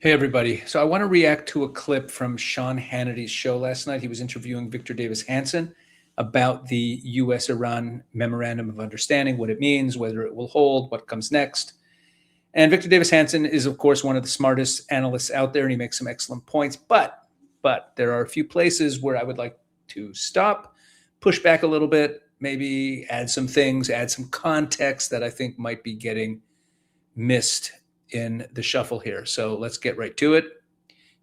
Hey, everybody. So I want to react to a clip from Sean Hannity's show last night. He was interviewing Victor Davis Hanson about the US Iran memorandum of understanding, what it means, whether it will hold, what comes next. And Victor Davis Hanson is, of course, one of the smartest analysts out there, and he makes some excellent points. But there are a few places where I would like to stop, push back a little bit, maybe add some things, add some context that I think might be getting missed in the shuffle here. So let's get right to it.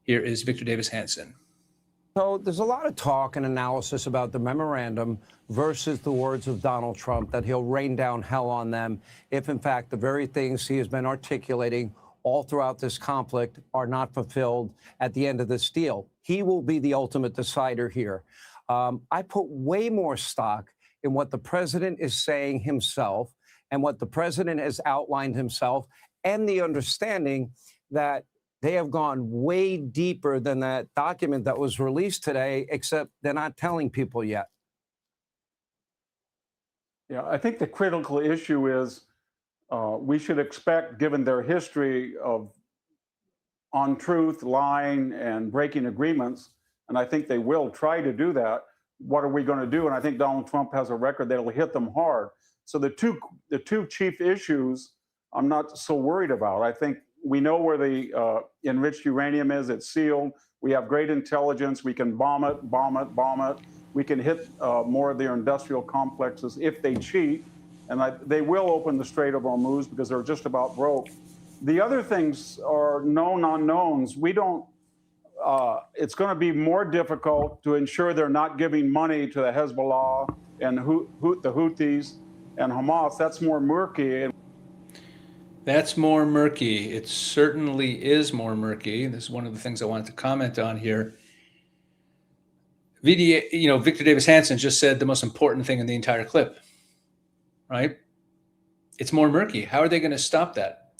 Here is Victor Davis Hanson. So there's a lot of talk and analysis about the memorandum versus the words of Donald Trump that he'll rain down hell on them if, in fact, the very things he has been articulating all throughout this conflict are not fulfilled at the end of this deal. He will be the ultimate decider here. I put way more stock in what the president is saying himself and what the president has outlined himself, and the understanding that they have gone way deeper than that document that was released today, except they're not telling people yet. Yeah, I think the critical issue is we should expect, given their history of untruth, lying, and breaking agreements, and I think they will try to do that, what are we going to do? And I think Donald Trump has a record that will hit them hard. So the two chief issues I'm not so worried about. I think we know where the enriched uranium is. It's sealed. We have great intelligence. We can bomb it. We can hit more of their industrial complexes if they cheat. And they will open the Strait of Hormuz because they're just about broke. The other things are known unknowns. We don't, it's going to be more difficult to ensure they're not giving money to the Hezbollah and the Houthis and Hamas. That's more murky. That's more murky. It certainly is more murky. This is one of the things I wanted to comment on here. Victor Davis Hanson just said the most important thing in the entire clip, right? It's more murky. How are they going to stop that?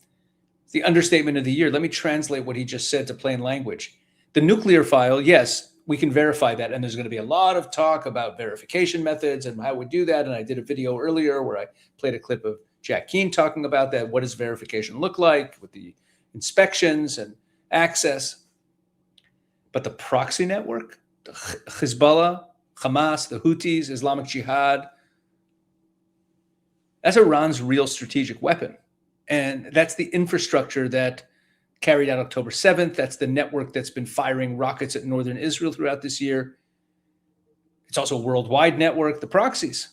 It's the understatement of the year. Let me translate what he just said to plain language. The nuclear file, yes, we can verify that. And there's going to be a lot of talk about verification methods and how we do that. And I did a video earlier where I played a clip of Jack Keane talking about that. What does verification look like with the inspections and access? But the proxy network, the Hezbollah, Hamas, the Houthis, Islamic Jihad, that's Iran's real strategic weapon. And that's the infrastructure that carried out October 7th. That's the network that's been firing rockets at northern Israel throughout this year. It's also a worldwide network, the proxies.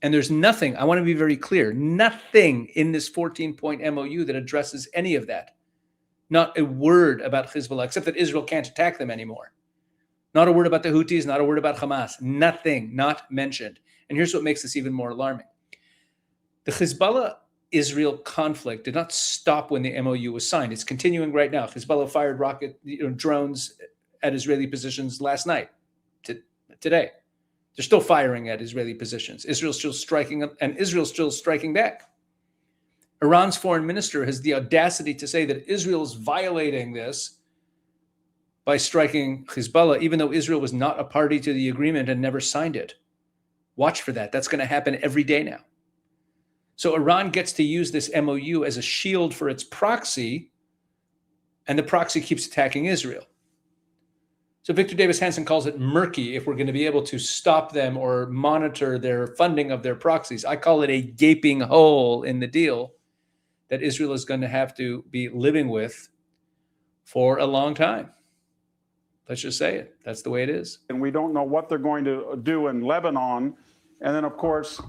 And there's nothing, I want to be very clear, nothing in this 14-point MOU that addresses any of that. Not a word about Hezbollah, except that Israel can't attack them anymore. Not a word about the Houthis, not a word about Hamas. Nothing, not mentioned. And here's what makes this even more alarming. The Hezbollah-Israel conflict did not stop when the MOU was signed. It's continuing right now. Hezbollah fired drones at Israeli positions last night, today. They're still firing at Israeli positions. Israel's still striking, and Israel's still striking back. Iran's foreign minister has the audacity to say that Israel is violating this by striking Hezbollah, even though Israel was not a party to the agreement and never signed it. Watch for that. That's going to happen every day now. So Iran gets to use this MOU as a shield for its proxy, and the proxy keeps attacking Israel. So Victor Davis Hanson calls it murky if we're going to be able to stop them or monitor their funding of their proxies. I call it a gaping hole in the deal that Israel is going to have to be living with for a long time. Let's just say it. That's the way it is. And we don't know what they're going to do in Lebanon. And then, of course,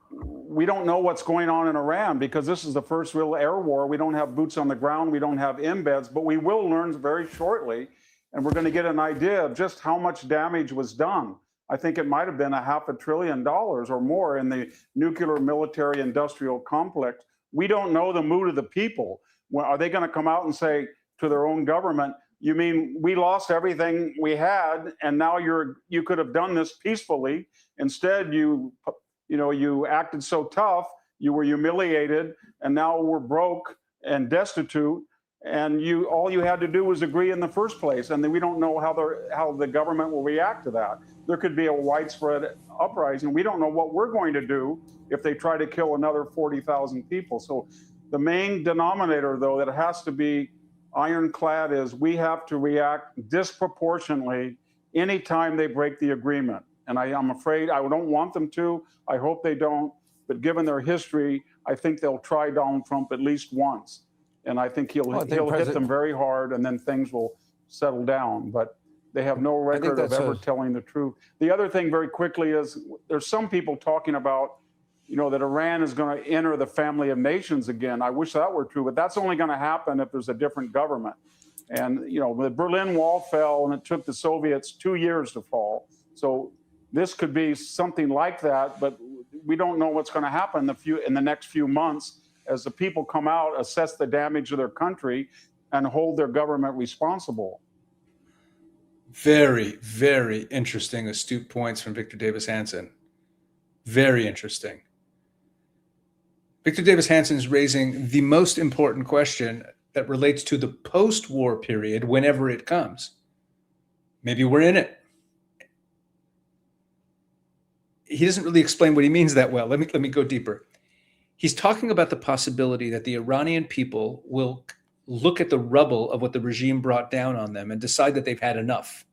we don't know what's going on in Iran because this is the first real air war. We don't have boots on the ground. We don't have embeds, but we will learn very shortly. And we're going to get an idea of just how much damage was done. I think it might have been $500 billion or more in the nuclear military industrial complex. We don't know the mood of the people. Well, are they going to come out and say to their own government, you mean we lost everything we had and now you could have done this peacefully? Instead, you acted so tough, you were humiliated, and now we're broke and destitute. And all you had to do was agree in the first place, and then we don't know how the government will react to that. There could be a widespread uprising. We don't know what we're going to do if they try to kill another 40,000 people. So the main denominator, though, that has to be ironclad is we have to react disproportionately anytime they break the agreement. And I'm afraid I don't want them to. I hope they don't. But given their history, I think they'll try Donald Trump at least once. And I think he'll hit them very hard, and then things will settle down. But they have no record of ever telling the truth. The other thing very quickly is there's some people talking about, that Iran is going to enter the family of nations again. I wish that were true, but that's only going to happen if there's a different government. And, the Berlin Wall fell, and it took the Soviets 2 years to fall. So this could be something like that, but we don't know what's going to happen in the next few months as the people come out, assess the damage of their country, and hold their government responsible. Very, very interesting, astute points from Victor Davis Hanson. Very interesting. Victor Davis Hanson is raising the most important question that relates to the post-war period whenever it comes. Maybe we're in it. He doesn't really explain what he means that well. Let me go deeper. He's talking about the possibility that the Iranian people will look at the rubble of what the regime brought down on them and decide that they've had enough.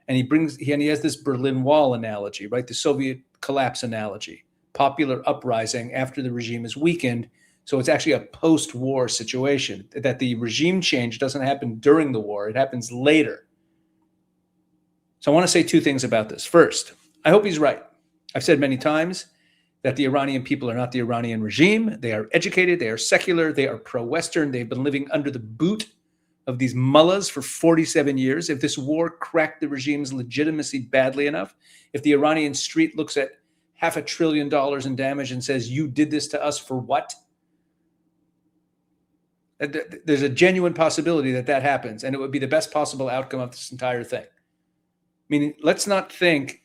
And he has this Berlin Wall analogy, right? The Soviet collapse analogy, popular uprising after the regime is weakened. So it's actually a post-war situation, that the regime change doesn't happen during the war. It happens later. So I want to say two things about this. First, I hope he's right. I've said many times that the Iranian people are not the Iranian regime. They are educated. They are secular. They are pro-Western. They've been living under the boot of these mullahs for 47 years. If this war cracked the regime's legitimacy badly enough, if the Iranian street looks at $500 billion in damage and says, you did this to us for what? There's a genuine possibility that happens, and it would be the best possible outcome of this entire thing. Meaning, let's not think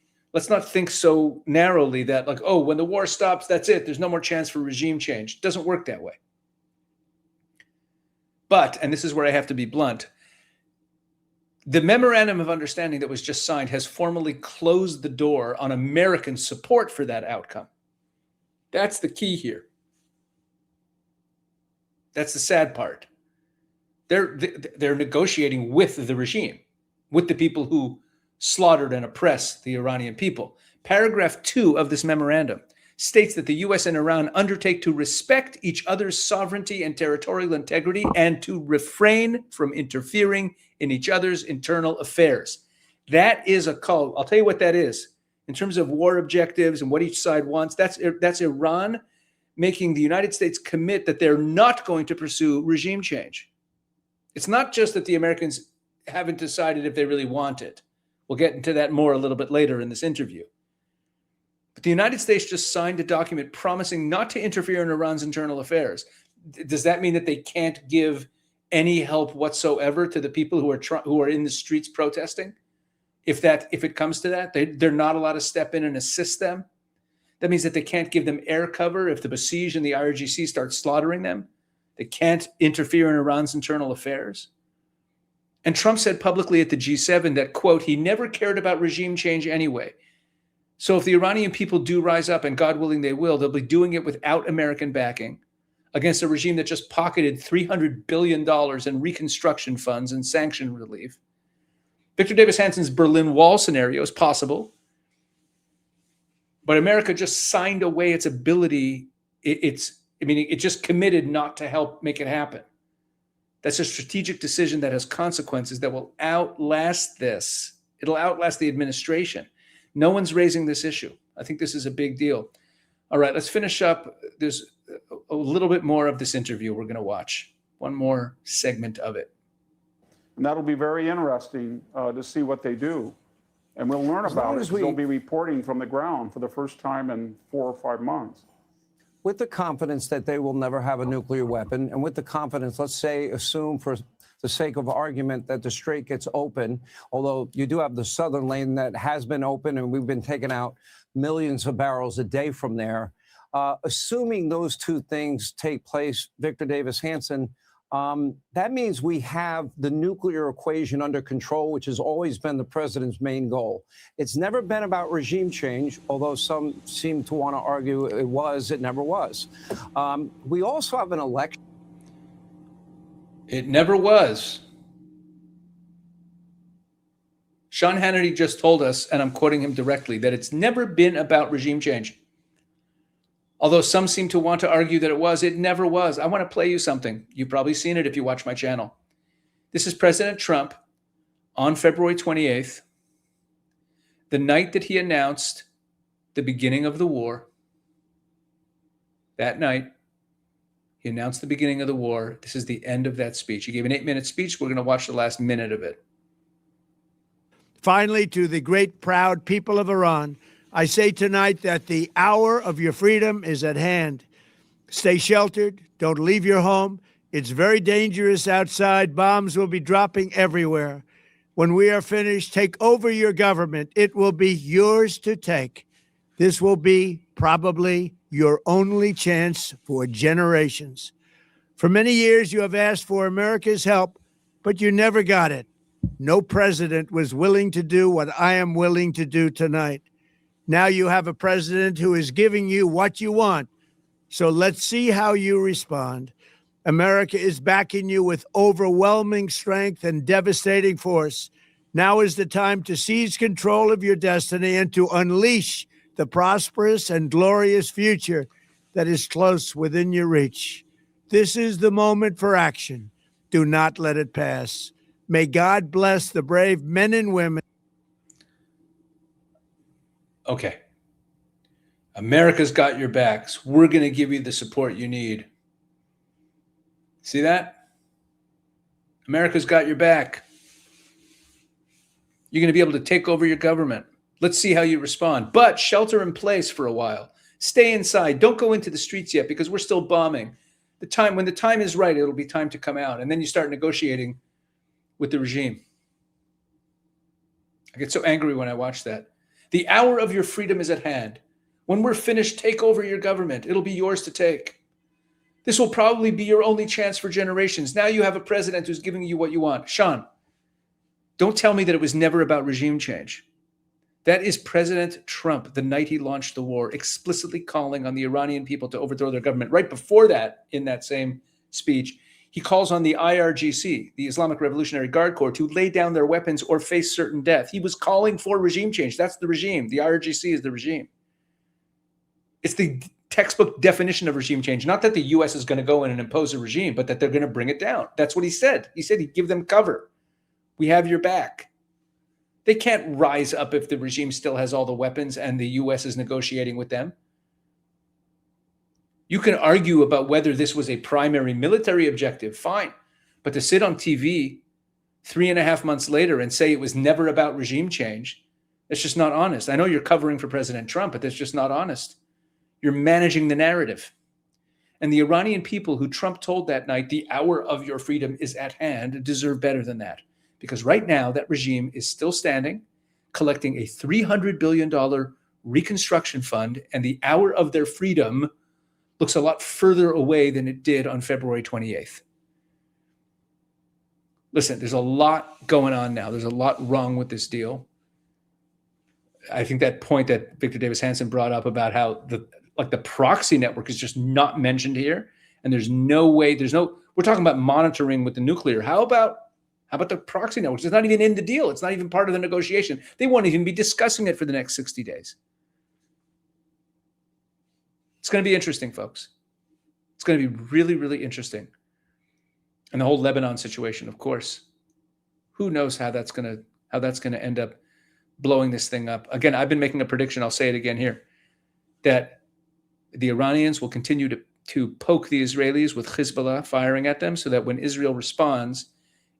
so narrowly that, like, oh, when the war stops, that's it. There's no more chance for regime change. It doesn't work that way. But, and this is where I have to be blunt, the memorandum of understanding that was just signed has formally closed the door on American support for that outcome. That's the key here. That's the sad part. They're negotiating with the regime, with the people who slaughtered and oppressed the Iranian people. Paragraph 2 of this memorandum states that the U.S. and Iran undertake to respect each other's sovereignty and territorial integrity and to refrain from interfering in each other's internal affairs. That is a call. I'll tell you what that is. In terms of war objectives and what each side wants, that's Iran making the United States commit that they're not going to pursue regime change. It's not just that the Americans haven't decided if they really want it. We'll get into that more a little bit later in this interview. But the United States just signed a document promising not to interfere in Iran's internal affairs. Does that mean that they can't give any help whatsoever to the people who are in the streets protesting? If it comes to that, they're not allowed to step in and assist them. That means that they can't give them air cover if the Basij and the IRGC start slaughtering them. They can't interfere in Iran's internal affairs. And Trump said publicly at the G7 that, quote, he never cared about regime change anyway. So if the Iranian people do rise up, and God willing they will, they'll be doing it without American backing against a regime that just pocketed $300 billion in reconstruction funds and sanction relief. Victor Davis Hanson's Berlin Wall scenario is possible, but America just signed away its ability. It just committed not to help make it happen. That's a strategic decision that has consequences that will outlast this. It'll outlast the administration. No one's raising this issue. I think this is a big deal. All right, let's finish up. There's a little bit more of this interview we're going to watch. One more segment of it. And that'll be very interesting to see what they do. And we'll learn about it. They'll be reporting from the ground for the first time in 4 or 5 months. With the confidence that they will never have a nuclear weapon, and with the confidence, let's say, assume for the sake of argument that the strait gets open, although you do have the southern lane that has been open and we've been taking out millions of barrels a day from there. Assuming those two things take place, Victor Davis Hanson, that means we have the nuclear equation under control, which has always been the president's main goal. It's never been about regime change, although some seem to want to argue it never was. We also have an election. It never was. Sean Hannity just told us, and I'm quoting him directly, that it's never been about regime change. Although some seem to want to argue that it never was. I want to play you something. You've probably seen it if you watch my channel. This is President Trump on February 28th, the night that he announced the beginning of the war. That night, he announced the beginning of the war. This is the end of that speech. He gave an 8-minute speech. We're going to watch the last minute of it. Finally, to the great, proud people of Iran, I say tonight that the hour of your freedom is at hand. Stay sheltered. Don't leave your home. It's very dangerous outside. Bombs will be dropping everywhere. When we are finished, take over your government. It will be yours to take. This will be probably your only chance for generations. For many years, you have asked for America's help, but you never got it. No president was willing to do what I am willing to do tonight. Now you have a president who is giving you what you want. So let's see how you respond. America is backing you with overwhelming strength and devastating force. Now is the time to seize control of your destiny and to unleash the prosperous and glorious future that is close within your reach. This is the moment for action. Do not let it pass. May God bless the brave men and women. Okay. America's got your backs. We're going to give you the support you need. See that? America's got your back. You're going to be able to take over your government. Let's see how you respond. But shelter in place for a while. Stay inside. Don't go into the streets yet because we're still bombing. When the time is right, it'll be time to come out. And then you start negotiating with the regime. I get so angry when I watch that. The hour of your freedom is at hand. When we're finished, take over your government. It'll be yours to take. This will probably be your only chance for generations. Now you have a president who's giving you what you want. Sean, don't tell me that it was never about regime change. That is President Trump, the night he launched the war, explicitly calling on the Iranian people to overthrow their government. Right before that, in that same speech, he calls on the IRGC, the Islamic Revolutionary Guard Corps, to lay down their weapons or face certain death. He was calling for regime change. That's the regime. The IRGC is the regime. It's the textbook definition of regime change. Not that the U.S. is going to go in and impose a regime, but that they're going to bring it down. That's what he said. He said he'd give them cover. We have your back. They can't rise up if the regime still has all the weapons and the U.S. is negotiating with them. You can argue about whether this was a primary military objective, fine. But to sit on TV 3.5 months later and say it was never about regime change, that's just not honest. I know you're covering for President Trump, but that's just not honest. You're managing the narrative. And the Iranian people who Trump told that night, the hour of your freedom is at hand, deserve better than that. Because right now, that regime is still standing, collecting a $300 billion reconstruction fund, and the hour of their freedom looks a lot further away than it did on February 28th. Listen, there's a lot going on now. There's a lot wrong with this deal. I think that point that Victor Davis Hanson brought up about how the proxy network is just not mentioned here. And there's no way, we're talking about monitoring with the nuclear. How about the proxy networks? It's not even in the deal. It's not even part of the negotiation. They won't even be discussing it for the next 60 days. It's going to be interesting, folks. It's going to be really, really interesting. And the whole Lebanon situation, of course, who knows how that's going to end up blowing this thing up. Again, I've been making a prediction. I'll say it again here, that the Iranians will continue to poke the Israelis with Hezbollah firing at them, so that when Israel responds,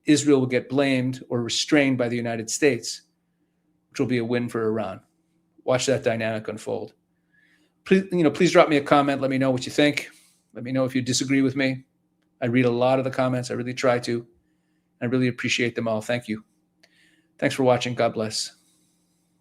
Israel will get blamed or restrained by the United States, which will be a win for Iran. Watch that dynamic unfold. Please drop me a comment. Let me know what you think. Let me know if you disagree with me. I read a lot of the comments. I really try to. I really appreciate them all. Thank you. Thanks for watching. God bless.